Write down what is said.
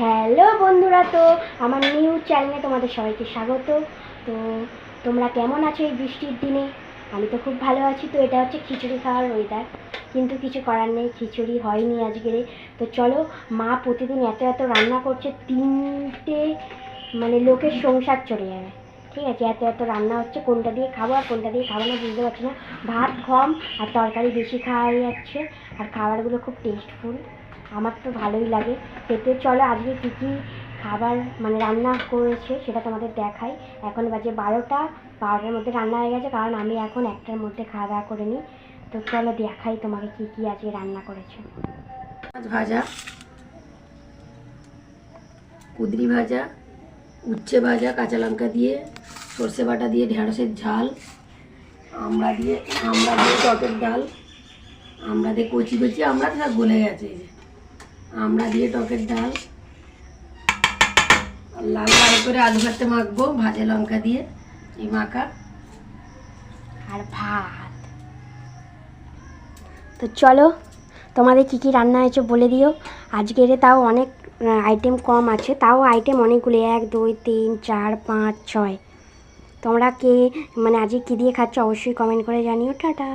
Hello বন্ধুরা, তো আমার নিউ চ্যানেলে তোমাদের সবাইকে স্বাগত। তো তোমরা কেমন আছো এই বৃষ্টির দিনে? আমি তো খুব ভালো আছি। তো এটা হচ্ছে খিচুড়ি খাওয়ার ওয়েদার, কিন্তু কিছু করার নেই, খিচুড়ি হয়নি আজকের। তো চলো, মা প্রতিদিন এত এত রান্না করছে, 3টে লোকের সংসার চলে যাবে। ঠিক আছে, এত এত রান্না হচ্ছে, কোনটা দিয়ে খাবো আর কোনটা দিয়ে খাবো না বুঝতে পারছি না। ভাত কম আর তরকারি বেশি খাওয়া হয়ে যাচ্ছে, আর খাবারগুলো খুব টেস্টফুল, আমার তো ভালোই লাগে খেতে। চলো আজকে কী কী খাবার রান্না করেছে সেটা তোমাদের দেখাই। এখন বাজে 12টার মধ্যে রান্না হয়ে গেছে, কারণ আমি এখন 1টার মধ্যে খাওয়া দাওয়া করে নিই। তো চলো দেখাই তোমাকে কী কী আজকে রান্না করেছে। মাছ ভাজা, কুঁদরি ভাজা, উচ্ছে ভাজা, কাঁচা লঙ্কা দিয়ে, সর্ষে বাটা দিয়ে ঢেঁড়সের ঝাল, আমড়া দিয়ে টকের ডাল, আমড়া দিয়ে কচি কচি আমড়া তো গলে গেছে, এই যে আমড়া দিয়ে টকের ডাল, আর লাল লাল করে আলু ভাতে মাখবো ভাজা লঙ্কা দিয়ে, এই মাখা আর ভাত। তো চলো তোমাদের কী কী রান্না হয়েছে বলে দিও। আজকের তাও অনেক আইটেম কম আছে, তাও আইটেম অনেকগুলো, 1 2 3 4 5 6। তোমরা কে আজকে কী দিয়ে খাচ্ছ অবশ্যই কমেন্ট করে জানিও। টাটা।